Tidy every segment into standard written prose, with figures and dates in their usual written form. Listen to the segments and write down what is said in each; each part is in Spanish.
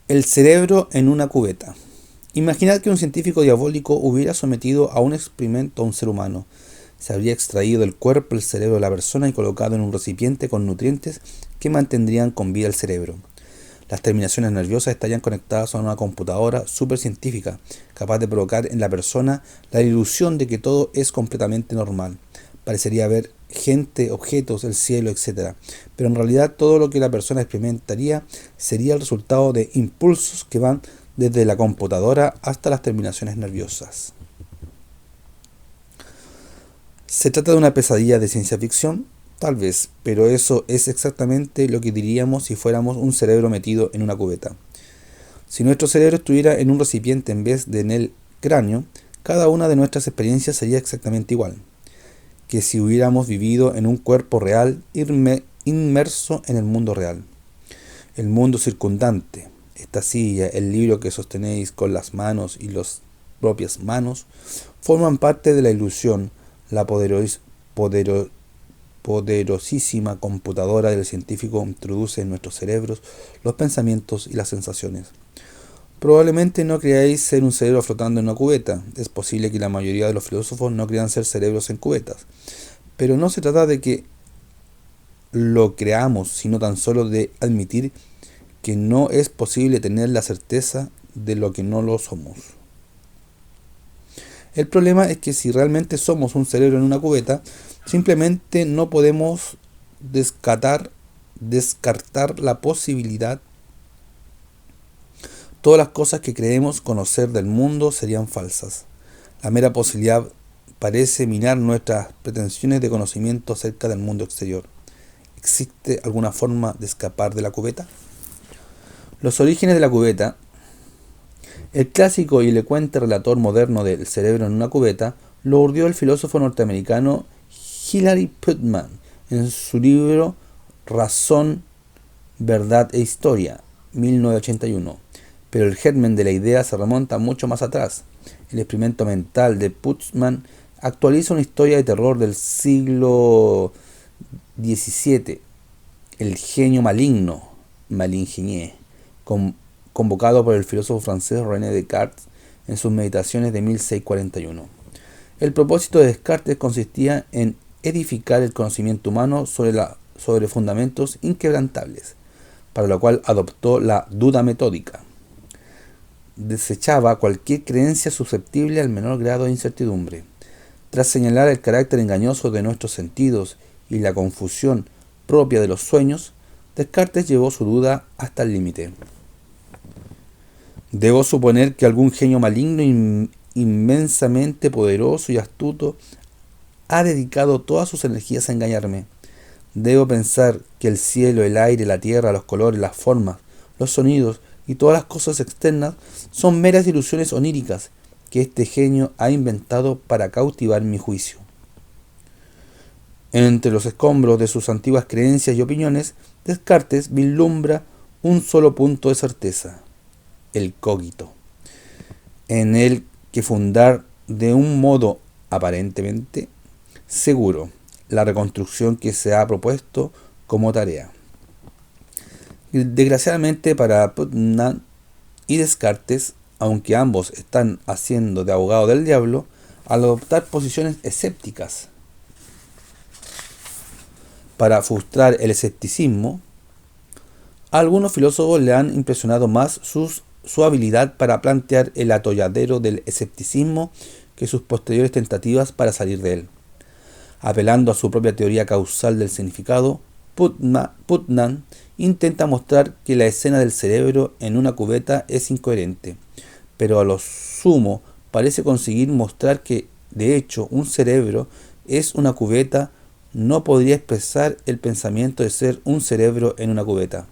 El cerebro en una cubeta. Imaginad que un científico diabólico hubiera sometido a un experimento a un ser humano. Se habría extraído del cuerpo el cerebro de la persona y colocado en un recipiente con nutrientes que mantendrían con vida el cerebro. Las terminaciones nerviosas estarían conectadas a una computadora supercientífica, capaz de provocar en la persona la ilusión de que todo es completamente normal. Parecería haber gente, objetos, el cielo, etc. Pero en realidad todo lo que la persona experimentaría sería el resultado de impulsos que van desde la computadora hasta las terminaciones nerviosas. ¿Se trata de una pesadilla de ciencia ficción? Tal vez, pero eso es exactamente lo que diríamos si fuéramos un cerebro metido en una cubeta. Si nuestro cerebro estuviera en un recipiente en vez de en el cráneo, cada una de nuestras experiencias sería exactamente igual que si hubiéramos vivido en un cuerpo real inmerso en el mundo real. El mundo circundante, esta silla, el libro que sostenéis con las manos y las propias manos, forman parte de la ilusión, la poderosísima computadora del científico introduce en nuestros cerebros los pensamientos y las sensaciones. Probablemente no creáis ser un cerebro flotando en una cubeta. Es posible que la mayoría de los filósofos no crean ser cerebros en cubetas. Pero no se trata de que lo creamos, sino tan solo de admitir que no es posible tener la certeza de lo que no lo somos. El problema es que si realmente somos un cerebro en una cubeta, simplemente no podemos descartar la posibilidad. Todas las cosas que creemos conocer del mundo serían falsas. La mera posibilidad parece minar nuestras pretensiones de conocimiento acerca del mundo exterior. ¿Existe alguna forma de escapar de la cubeta? Los orígenes de la cubeta. El clásico y elocuente relator moderno del cerebro en una cubeta lo urdió el filósofo norteamericano Hilary Putnam en su libro Razón, Verdad e Historia, 1981. Pero el germen de la idea se remonta mucho más atrás. El experimento mental de Putnam actualiza una historia de terror del siglo XVII, el genio maligno, Malingenier, convocado por el filósofo francés René Descartes en sus meditaciones de 1641. El propósito de Descartes consistía en edificar el conocimiento humano sobre fundamentos inquebrantables, para lo cual adoptó la duda metódica. Desechaba cualquier creencia susceptible al menor grado de incertidumbre. Tras señalar el carácter engañoso de nuestros sentidos y la confusión propia de los sueños, Descartes llevó su duda hasta el límite. Debo suponer que algún genio maligno inmensamente poderoso y astuto ha dedicado todas sus energías a engañarme. Debo pensar que el cielo, el aire, la tierra, los colores, las formas, los sonidos y todas las cosas externas son meras ilusiones oníricas que este genio ha inventado para cautivar mi juicio. Entre los escombros de sus antiguas creencias y opiniones, Descartes vislumbra un solo punto de certeza: el cogito, en el que fundar de un modo aparentemente seguro la reconstrucción que se ha propuesto como tarea. Desgraciadamente para Putnam y Descartes, aunque ambos están haciendo de abogado del diablo, al adoptar posiciones escépticas para frustrar el escepticismo, a algunos filósofos le han impresionado más su habilidad para plantear el atolladero del escepticismo que sus posteriores tentativas para salir de él. Apelando a su propia teoría causal del significado, Putnam intenta mostrar que la escena del cerebro en una cubeta es incoherente, pero a lo sumo parece conseguir mostrar que, de hecho, un cerebro es una cubeta no podría expresar el pensamiento de ser un cerebro en una cubeta.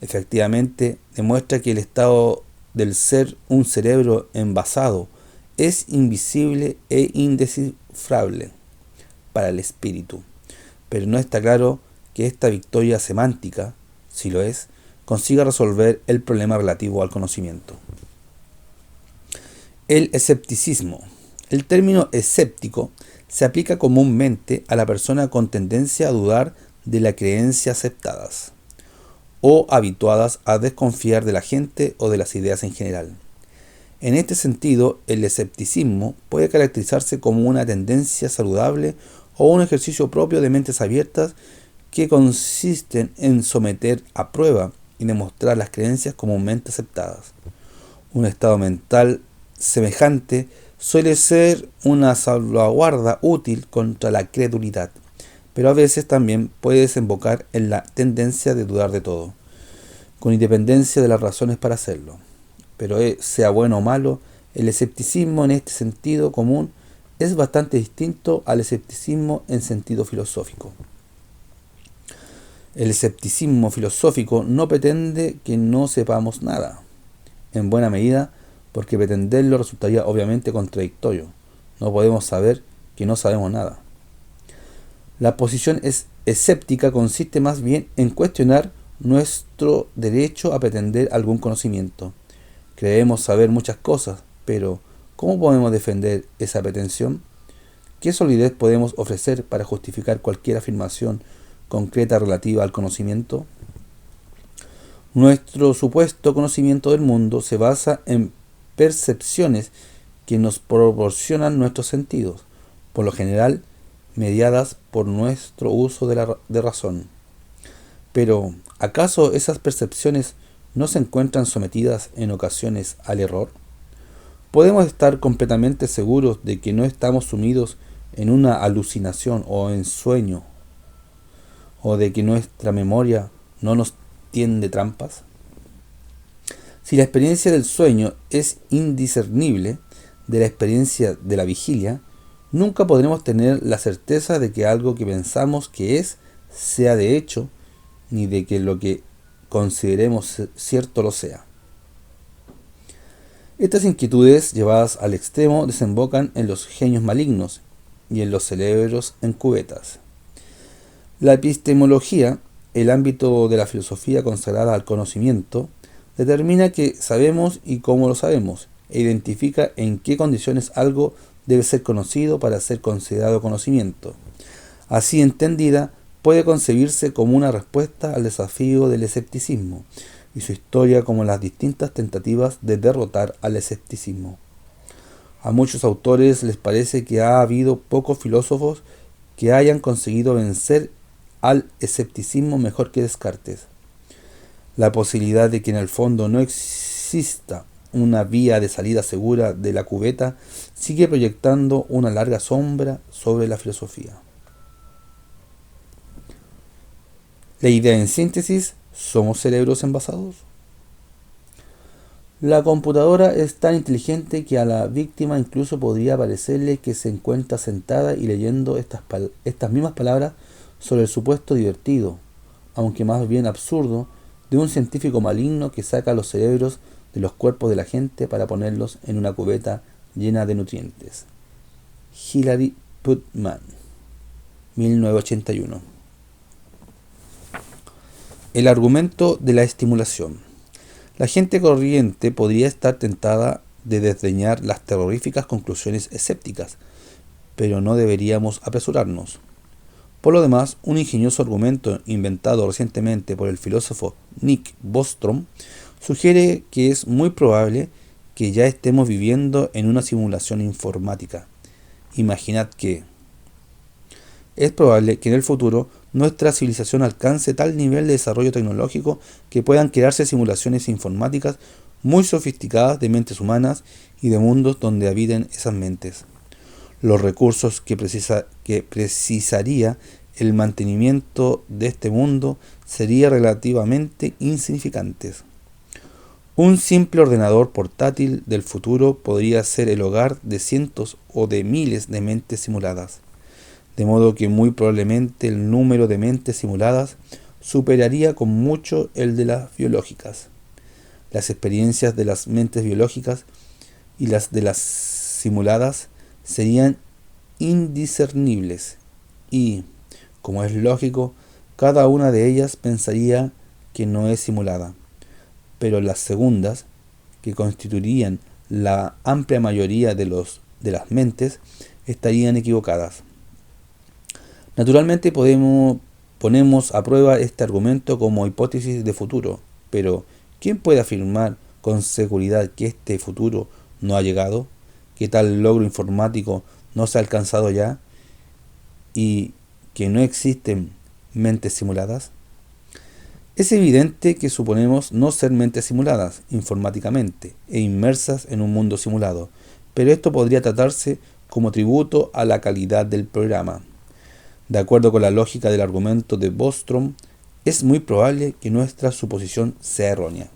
Efectivamente, demuestra que el estado del ser un cerebro envasado es invisible e indescifrable para el espíritu, pero no está claro que esta victoria semántica, si lo es, consiga resolver el problema relativo al conocimiento. El escepticismo. El término escéptico se aplica comúnmente a la persona con tendencia a dudar de las creencias aceptadas. o habituadas a desconfiar de la gente o de las ideas en general. En este sentido, el escepticismo puede caracterizarse como una tendencia saludable o un ejercicio propio de mentes abiertas que consisten en someter a prueba y demostrar las creencias comúnmente aceptadas. Un estado mental semejante suele ser una salvaguarda útil contra la credulidad, pero a veces también puede desembocar en la tendencia de dudar de todo, con independencia de las razones para hacerlo. Pero sea bueno o malo, el escepticismo en este sentido común es bastante distinto al escepticismo en sentido filosófico. El escepticismo filosófico no pretende que no sepamos nada, en buena medida porque pretenderlo resultaría obviamente contradictorio. No podemos saber que no sabemos nada. La posición escéptica consiste más bien en cuestionar nuestro derecho a pretender algún conocimiento. Creemos saber muchas cosas, pero ¿cómo podemos defender esa pretensión? ¿Qué solidez podemos ofrecer para justificar cualquier afirmación concreta relativa al conocimiento? Nuestro supuesto conocimiento del mundo se basa en percepciones que nos proporcionan nuestros sentidos, por lo general mediadas por nuestro uso de razón. Pero, ¿acaso esas percepciones no se encuentran sometidas en ocasiones al error? ¿Podemos estar completamente seguros de que no estamos sumidos en una alucinación o en sueño, o de que nuestra memoria no nos tiende trampas? Si la experiencia del sueño es indiscernible de la experiencia de la vigilia, nunca podremos tener la certeza de que algo que pensamos que es, sea de hecho, ni de que lo que consideremos cierto lo sea. Estas inquietudes llevadas al extremo desembocan en los genios malignos y en los cerebros en cubetas. La epistemología, el ámbito de la filosofía consagrada al conocimiento, determina qué sabemos y cómo lo sabemos, e identifica en qué condiciones algo debe ser conocido para ser considerado conocimiento. Así entendida, puede concebirse como una respuesta al desafío del escepticismo, y su historia como las distintas tentativas de derrotar al escepticismo. A muchos autores les parece que ha habido pocos filósofos que hayan conseguido vencer al escepticismo mejor que Descartes. La posibilidad de que en el fondo no exista una vía de salida segura de la cubeta sigue proyectando una larga sombra sobre la filosofía. La idea en síntesis: ¿somos cerebros envasados? La computadora es tan inteligente que a la víctima incluso podría parecerle que se encuentra sentada y leyendo estas mismas palabras sobre el supuesto divertido, aunque más bien absurdo, de un científico maligno que saca los cerebros de los cuerpos de la gente para ponerlos en una cubeta llena de nutrientes. Hilary Putnam, 1981. El argumento de la estimulación. La gente corriente podría estar tentada de desdeñar las terroríficas conclusiones escépticas, pero no deberíamos apresurarnos. Por lo demás, un ingenioso argumento inventado recientemente por el filósofo Nick Bostrom sugiere que es muy probable que ya estemos viviendo en una simulación informática. Imaginad que es probable que en el futuro nuestra civilización alcance tal nivel de desarrollo tecnológico que puedan crearse simulaciones informáticas muy sofisticadas de mentes humanas y de mundos donde habiten esas mentes. Los recursos que precisaría el mantenimiento de este mundo serían relativamente insignificantes. Un simple ordenador portátil del futuro podría ser el hogar de cientos o de miles de mentes simuladas, de modo que muy probablemente el número de mentes simuladas superaría con mucho el de las biológicas. Las experiencias de las mentes biológicas y las de las simuladas serían indiscernibles y, como es lógico, cada una de ellas pensaría que no es simulada, pero las segundas, que constituirían la amplia mayoría de las mentes, estarían equivocadas. Naturalmente Ponemos a prueba este argumento como hipótesis de futuro, pero ¿quién puede afirmar con seguridad que este futuro no ha llegado? ¿Que tal logro informático no se ha alcanzado ya? ¿Y que no existen mentes simuladas? Es evidente que suponemos no ser mentes simuladas informáticamente e inmersas en un mundo simulado, pero esto podría tratarse como tributo a la calidad del programa. De acuerdo con la lógica del argumento de Bostrom, es muy probable que nuestra suposición sea errónea.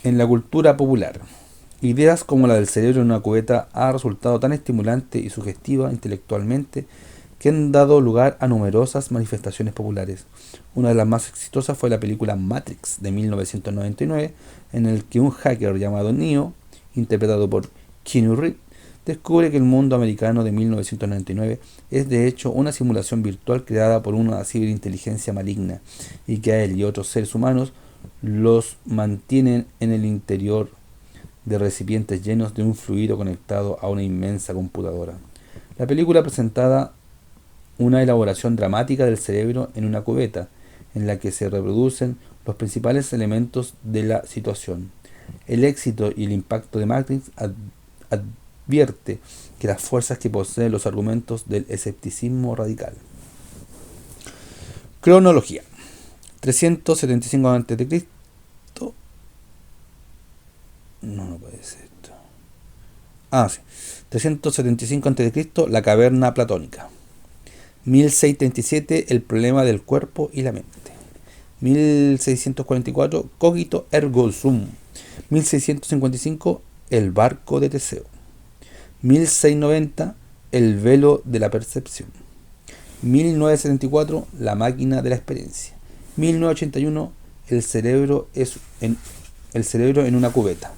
En la cultura popular, ideas como la del cerebro en una cubeta ha resultado tan estimulante y sugestiva intelectualmente que han dado lugar a numerosas manifestaciones populares. Una de las más exitosas fue la película Matrix de 1999, en el que un hacker llamado Neo, interpretado por Keanu Reeves, descubre que el mundo americano de 1999 es de hecho una simulación virtual creada por una ciberinteligencia maligna y que a él y otros seres humanos los mantienen en el interior de recipientes llenos de un fluido conectado a una inmensa computadora. La película presentaba una elaboración dramática del cerebro en una cubeta, en la que se reproducen los principales elementos de la situación. El éxito y el impacto de Matrix advierte que las fuerzas que poseen los argumentos del escepticismo radical. Cronología. 375 a.C. No puede ser esto. Sí. 375 a.C. la caverna platónica. 1637 el problema del cuerpo y la mente. 1644 cogito ergo sum. 1655 el barco de Teseo. 1690 el velo de la percepción. 1974 la máquina de la experiencia. 1981 el cerebro en una cubeta.